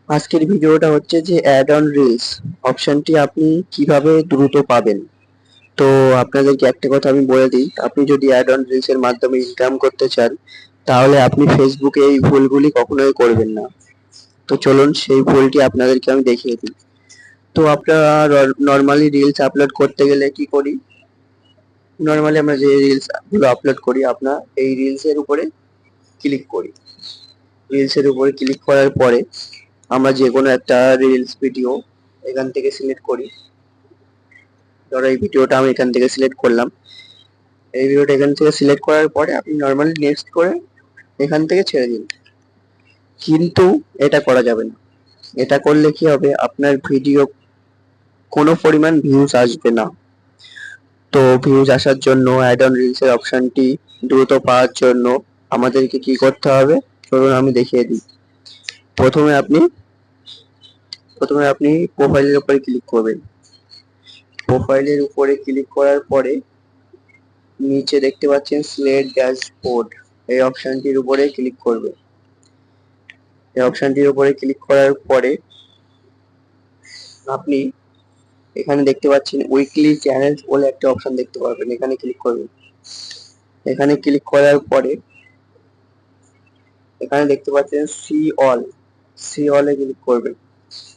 আজকের ভিডিওটা হচ্ছে যে অ্যাড অন রিলস অপশনটি আপনি কিভাবে দ্রুত পাবেন। তো আপনাদেরকে একটা কথা আমি বলে দিই, আপনি যদি অ্যাড অন রিলস এর মাধ্যমে ইনকাম করতে চান তাহলে আপনি ফেসবুকে এই ভুলগুলি কখনোই করবেন না। তো চলুন সেই ভুলটি আপনাদেরকে আমি দেখিয়ে দিই। তো আপনারা নর্মালি রিলস আপলোড করতে গেলে কি করি, নর্মালি আমরা যে রিলস গুলো আপলোড করি আপনার এই রিলস এর উপরে ক্লিক করি। রিলস এর উপরে ক্লিক করার পরে আমরা যে কোনো একটা রিলস ভিডিও এখান থেকে সিলেক্ট করি। ধরো এই ভিডিওটা আমি এখান থেকে সিলেক্ট করলাম। এই ভিডিওটা এখান থেকে সিলেক্ট করার পরে আপনি নর্মালি নেক্সট করে এখান থেকে ছেড়ে দিন। কিন্তু এটা করা যাবে না। এটা করলে কি হবে, আপনার ভিডিও কোনো পরিমাণ ভিউজ আসবে না। তো ভিউজ আসার জন্য অ্যাড অন রিলস এর অপশনটি দ্রুত পাওয়ার জন্য আমাদেরকে কি করতে হবে চলুন আমি দেখিয়ে দিই। প্রথমে আপনি প্রোফাইলের উপরে ক্লিক করবেন। প্রোফাইলের উপরে ক্লিক করার পরে নিচে দেখতে পাচ্ছেন সিলেক্ট ড্যাশবোর্ড, এই অপশনটির উপরে ক্লিক করবে। এই অপশনটির উপরে ক্লিক করার পরে আপনি এখানে দেখতে পাচ্ছেন উইকলি চ্যানেলস বলে একটা অপশন দেখতে পারবেন, এখানে ক্লিক করবেন। এখানে ক্লিক করার পরে এখানে দেখতে পাচ্ছেন সি অলে ক্লিক করবেন।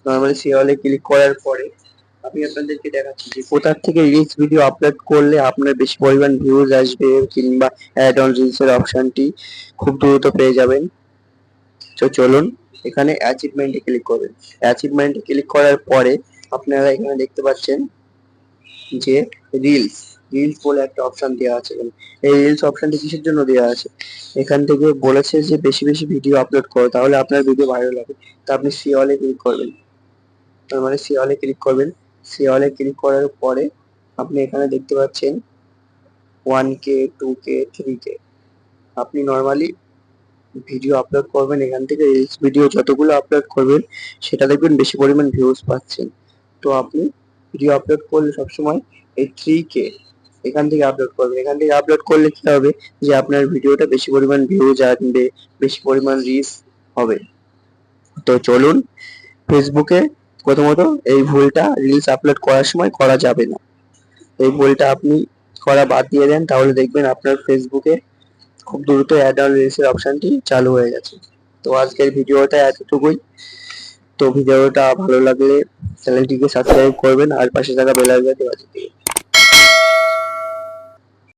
নর্মালি সি অলে ক্লিক করার পরে আমি আপনাদেরকে দেখাচ্ছি যে কোথা থেকে রিলস ভিডিও আপলোড করলে আপনার বেশি পরিমাণ ভিউজ আসবে কিংবা অ্যাড অন রিলস এর অপশনটি খুব দ্রুত পেয়ে যাবেন। তো চলুন এখানে অ্যাচিভমেন্টে ক্লিক করবেন। অ্যাচিভমেন্টে ক্লিক করার পরে আপনারা এখানে দেখতে পাচ্ছেন যে রিলস রিলস বলে একটা অপশন দেওয়া আছে। এই রিলস অপশনটি কিসের জন্য দেওয়া আছে, এখান থেকে বলেছে যে বেশি বেশি ভিডিও আপলোড করো তাহলে আপনার ভিডিও ভাইরাল হবে। তো আপনি সি অলে ক্লিক করবেন। তার মানে সি অলে ক্লিক করবেন। সি অলে ক্লিক করার পরে আপনি এখানে দেখতে পাচ্ছেন 1K 2K 3K। আপনি নর্মালি ভিডিও আপলোড করবেন, এখান থেকে রিলস ভিডিও যতগুলো আপলোড করবেন সেটা দেখবেন বেশি পরিমাণ ভিউজ পাচ্ছেন। তো আপনি ভিডিও আপলোড করলে সবসময় এই 3K এখান থেকে আপলোড করবেন। এখান থেকে আপলোড করলে কি হবে যে আপনার ভিডিওটা বেশি পরিমাণ ভিউজ আনবে, বেশি পরিমাণ রিচ হবে। তো চলুন ফেসবুকে প্রথমত এই ভুলটা রিলস আপলোড করার সময় করা যাবে না। এই ভুলটা আপনি করা বাদ দিয়ে দেন, তাহলে দেখবেন আপনার ফেসবুকে খুব দ্রুত অ্যাড অন রিলস এর অপশনটি চালু হয়ে গেছে। তো আজকের ভিডিওটা এতটুকুই। তো ভিডিওটা ভালো লাগলে চ্যানেলটিকে সাবস্ক্রাইব করবেন আর পাশে থাকা বেল আইকনটি বাজিয়ে দিন।